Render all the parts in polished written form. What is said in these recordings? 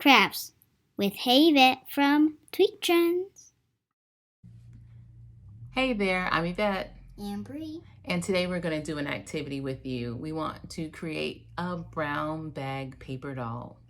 Crafts with Yvette from Tweak Trends. Hey there, I'm Yvette. And Bree. And today we're going to do an activity with you. We want to create a brown bag paper doll.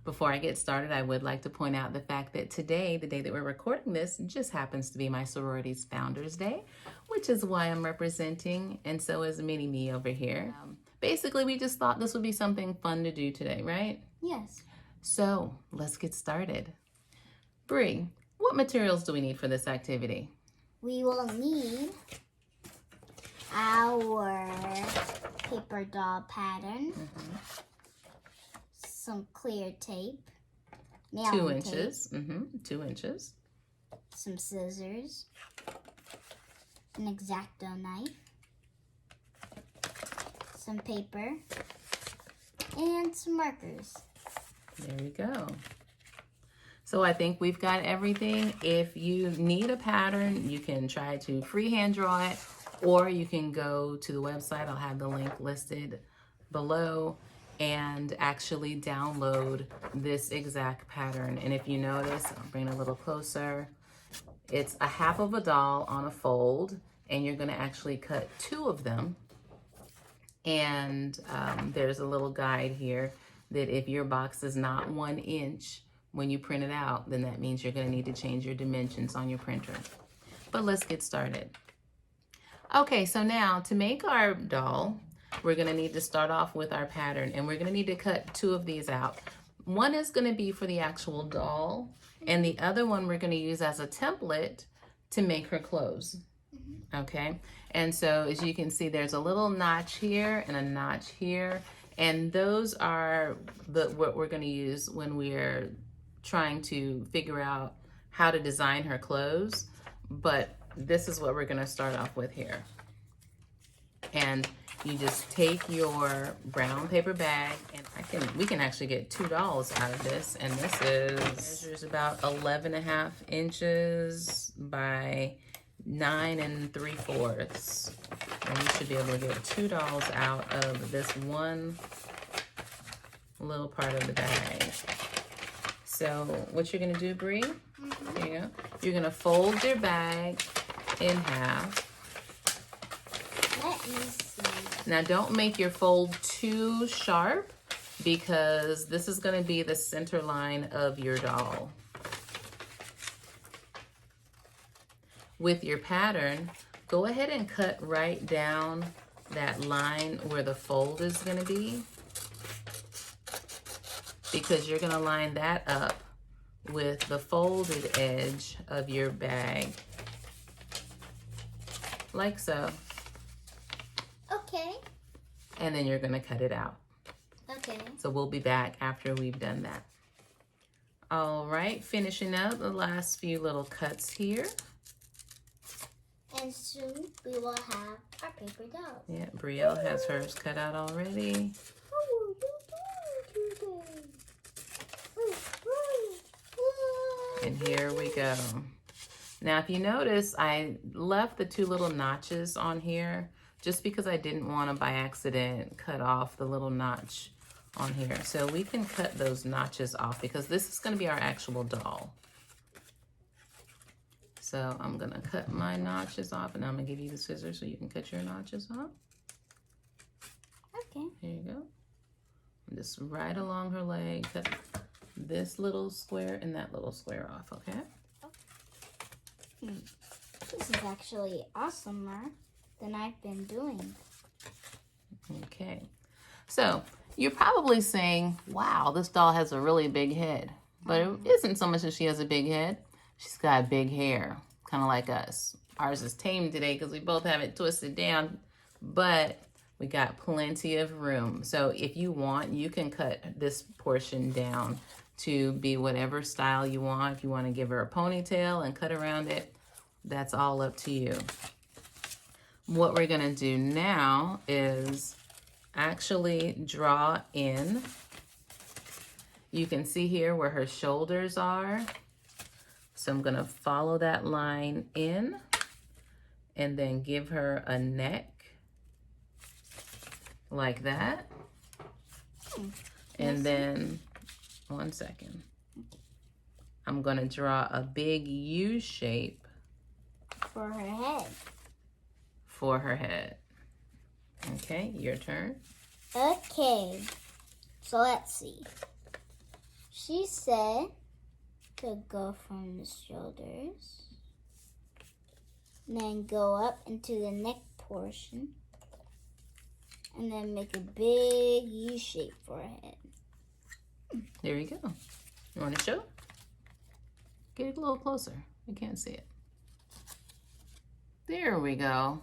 Before I get started, I would like to point out the fact that today, the day that we're recording this, just happens to be my sorority's Founders Day, which is why I'm representing, and so is Mini Me over here. Basically, we just thought this would be something fun to do today, right? Yes. So let's get started. Bree, what materials do we need for this activity? We will need our paper doll pattern, some clear tape, 2 inches, 2 inches, some scissors, an X-Acto knife, some paper, and some markers. There we go. So I think we've got everything. If you need a pattern, you can try to freehand draw it, or you can go to the website. I'll have the link listed below and actually download this exact pattern. And if you notice, I'll bring it a little closer. It's a half of a doll on a fold, and you're gonna actually cut 2 of them. And there's a little guide here that if your box is not 1 inch when you print it out, then that means you're gonna need to change your dimensions on your printer. But let's get started. Okay, so now to make our doll, we're gonna need to start off with our pattern, and we're gonna need to cut 2 of these out. One is gonna be for the actual doll, and the other one we're gonna use as a template to make her clothes. Okay, and so as you can see, there's a little notch here and a notch here, and those are what we're gonna use when we're trying to figure out how to design her clothes. But this is what we're gonna start off with here. And you just take your brown paper bag, and we can actually get 2 dolls out of this, and this measures about 11.5 inches by 9 3/4. And you should be able to get 2 dolls out of this one little part of the bag. So what you're gonna do, Bree, here you go. You're gonna fold your bag in half. Let me see. Now don't make your fold too sharp, because this is gonna be the center line of your doll. With your pattern, go ahead and cut right down that line where the fold is gonna be, because you're gonna line that up with the folded edge of your bag, like so. Okay. And then you're gonna cut it out. Okay. So we'll be back after we've done that. All right, finishing up the last few little cuts here. And soon we will have our paper dolls. Yeah, Brielle has hers cut out already. And here we go. Now, if you notice, I left the 2 little notches on here just because I didn't want to, by accident, cut off the little notch on here. So we can cut those notches off, because this is going to be our actual doll. So I'm going to cut my notches off, and I'm going to give you the scissors so you can cut your notches off. Okay. Here you go. And just right along her leg, cut this little square and that little square off, okay? This is actually awesomer than I've been doing. Okay. So you're probably saying, wow, this doll has a really big head. But it isn't so much that she has a big head. She's got big hair, kind of like us. Ours is tame today because we both have it twisted down, but we got plenty of room. So if you want, you can cut this portion down to be whatever style you want. If you want to give her a ponytail and cut around it, that's all up to you. What we're gonna do now is actually draw in. You can see here where her shoulders are. So I'm gonna follow that line in and then give her a neck like that. And then 1 second. I'm gonna draw a big U shape For her head. for her head. Okay, your turn. Okay. So let's see. She said to go from the shoulders. And then go up into the neck portion. And then make a big U shape for her head. There you go. You want to show? Get it a little closer. You can't see it. There we go.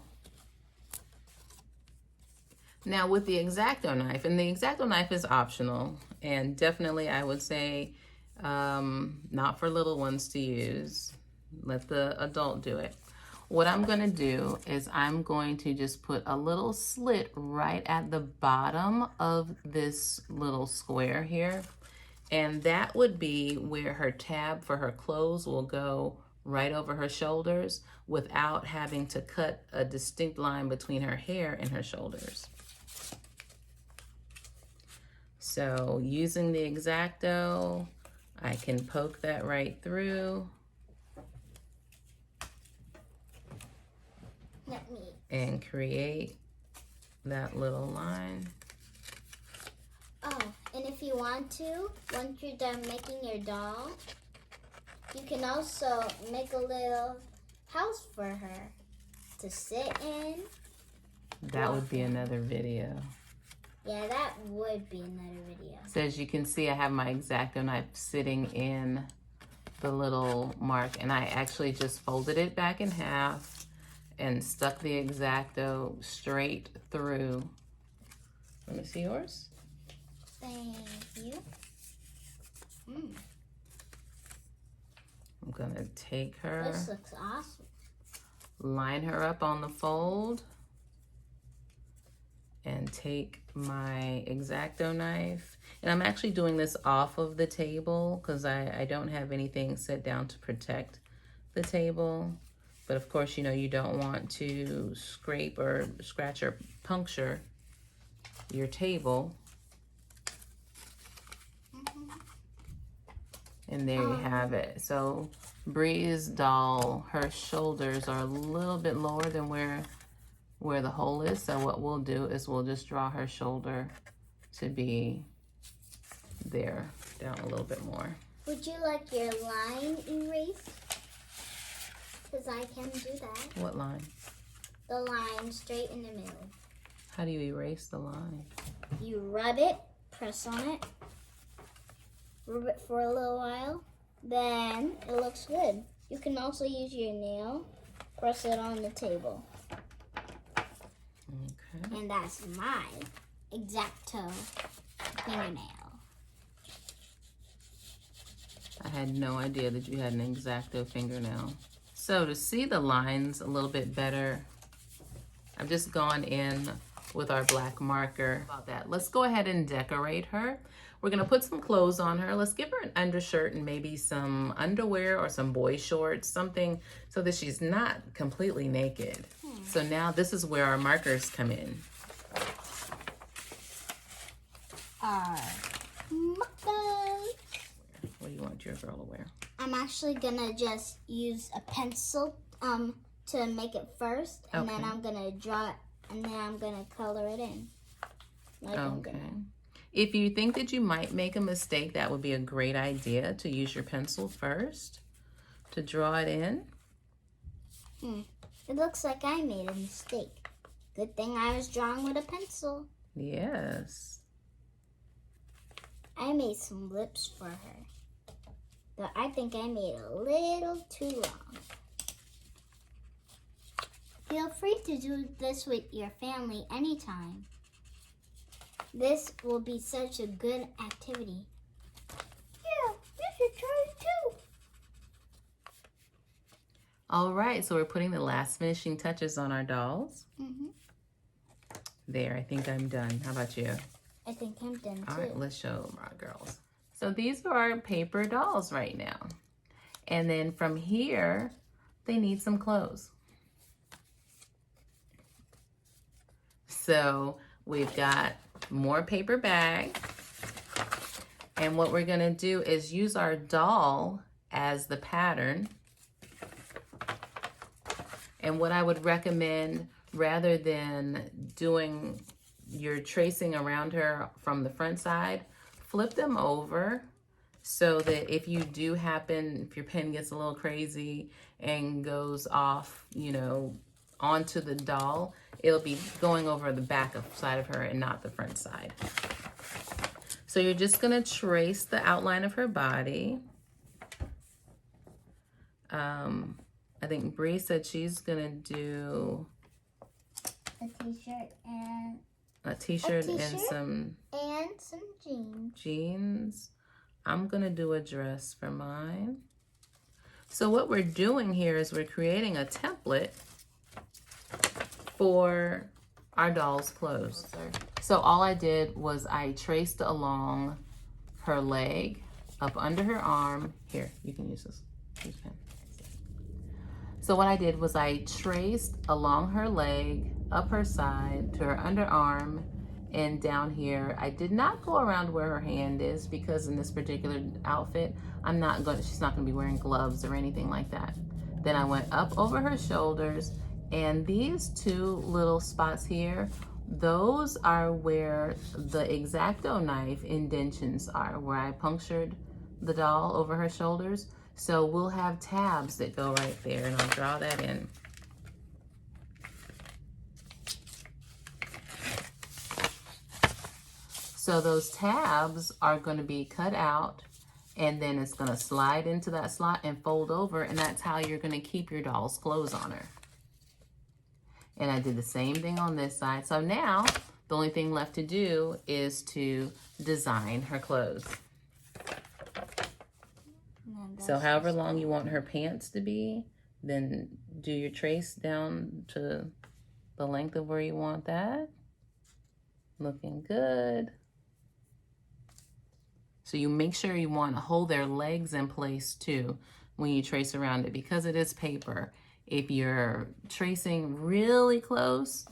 Now with the X-Acto knife, and the X-Acto knife is optional, and definitely I would say not for little ones to use. Let the adult do it. What I'm gonna do is I'm going to just put a little slit right at the bottom of this little square here. And that would be where her tab for her clothes will go right over her shoulders without having to cut a distinct line between her hair and her shoulders. So using the X-Acto, I can poke that right through. And create that little line. Oh, and if you want to, once you're done making your doll, you can also make a little house for her to sit in. That would be another video. Yeah, that would be another video. So as you can see, I have my X-Acto knife sitting in the little mark, and I actually just folded it back in half and stuck the X-Acto straight through. Let me see yours. Thank you. I'm gonna take her. This looks awesome. Line her up on the fold and take my X-Acto knife. And I'm actually doing this off of the table because I don't have anything set down to protect the table. But of course, you know, you don't want to scrape or scratch or puncture your table. And there you have it. So Bree's doll, her shoulders are a little bit lower than where the hole is. So what we'll do is we'll just draw her shoulder to be there, down a little bit more. Would you like your line erased? Because I can do that. What line? The line straight in the middle. How do you erase the line? You rub it, press on it, rub it for a little while, then it looks good. You can also use your nail, press it on the table. Okay. And that's my X-Acto fingernail. I had no idea that you had an X-Acto fingernail. So to see the lines a little bit better, I've just gone in with our black marker about that. Let's go ahead and decorate her. We're gonna put some clothes on her. Let's give her an undershirt and maybe some underwear or some boy shorts, something so that she's not completely naked. So now this is where our markers come in. Our markers. What do you want your girl to wear? I'm actually gonna just use a pencil to make it first, and then I'm gonna draw it, and then I'm gonna color it in. Like Okay. If you think that you might make a mistake, that would be a great idea to use your pencil first to draw it in. It looks like I made a mistake. Good thing I was drawing with a pencil. Yes. I made some lips for her, but I think I made a little too long. Feel free to do this with your family anytime. This will be such a good activity. Yeah, you should try it too. All right, so we're putting the last finishing touches on our dolls. There, I think I'm done. How about you? I think I'm done too. All right, let's show them our girls. So these are our paper dolls right now. And then from here, they need some clothes. So we've got more paper bags. And what we're gonna do is use our doll as the pattern. And what I would recommend, rather than doing your tracing around her from the front side, flip them over so that if you do happen, if your pen gets a little crazy and goes off, you know, onto the doll, it'll be going over the back side of her and not the front side. So you're just gonna trace the outline of her body. I think Bree said she's gonna do a t-shirt and some jeans. I'm gonna do a dress for mine. So what we're doing here is we're creating a template for our doll's clothes. So all I did was I traced along her leg, up under her arm. Here, you can use this. Use pen. So what I did was I traced along her leg, up her side, to her underarm, and down here. I did not go around where her hand is because in this particular outfit, she's not gonna be wearing gloves or anything like that. Then I went up over her shoulders, and these two little spots here, those are where the X-Acto knife indentions are, where I punctured the doll over her shoulders. So we'll have tabs that go right there, and I'll draw that in. So those tabs are going to be cut out, and then it's going to slide into that slot and fold over, and that's how you're going to keep your doll's clothes on her. And I did the same thing on this side. So now the only thing left to do is to design her clothes. So however long you want her pants to be, then do your trace down to the length of where you want that. Looking good. So you make sure you want to hold their legs in place too when you trace around it, because it is paper. If you're tracing really close,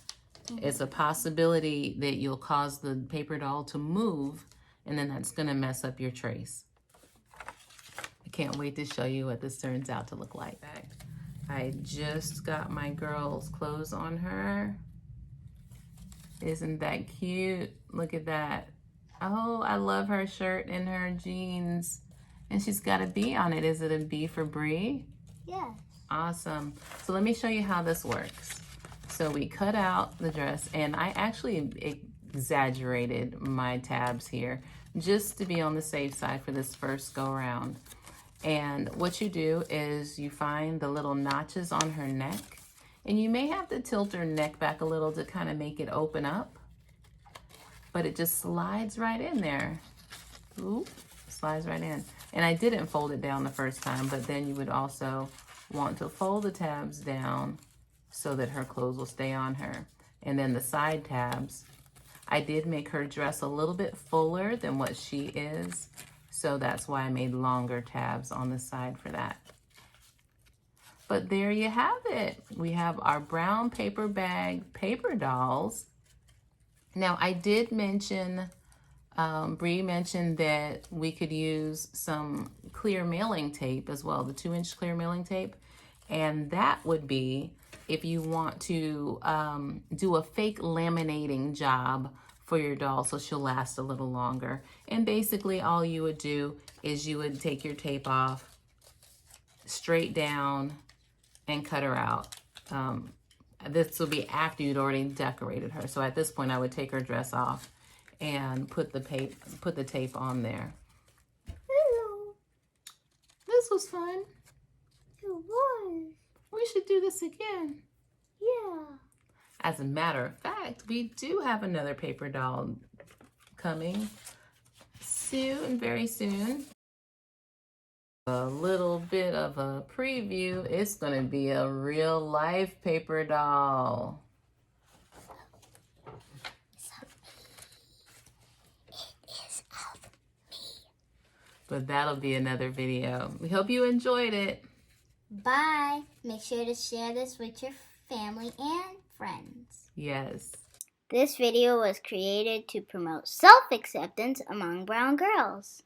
it's a possibility that you'll cause the paper doll to move, and then that's going to mess up your trace. Can't wait to show you what this turns out to look like. I just got my girl's clothes on her. Isn't that cute? Look at that. Oh, I love her shirt and her jeans. And she's got a B on it. Is it a B for Bree? Yes. Awesome. So let me show you how this works. So we cut out the dress, and I actually exaggerated my tabs here just to be on the safe side for this first go around. And what you do is you find the little notches on her neck, and you may have to tilt her neck back a little to kind of make it open up, but it just slides right in there. Oop, slides right in. And I didn't fold it down the first time, but then you would also want to fold the tabs down so that her clothes will stay on her. And then the side tabs, I did make her dress a little bit fuller than what she is. So that's why I made longer tabs on the side for that. But there you have it. We have our brown paper bag paper dolls. Now I did mention, Bree mentioned that we could use some clear mailing tape as well, the 2-inch clear mailing tape. And that would be if you want to do a fake laminating job for your doll so she'll last a little longer. And basically all you would do is you would take your tape off straight down and cut her out. This will be after you'd already decorated her. So at this point I would take her dress off and put the tape on there. Hello. This was fun. It was. We should do this again. Yeah. As a matter of fact, we do have another paper doll coming soon, very soon. A little bit of a preview. It's going to be a real life paper doll. It is of me. But that'll be another video. We hope you enjoyed it. Bye. Make sure to share this with your family and friends. Yes. This video was created to promote self-acceptance among brown girls.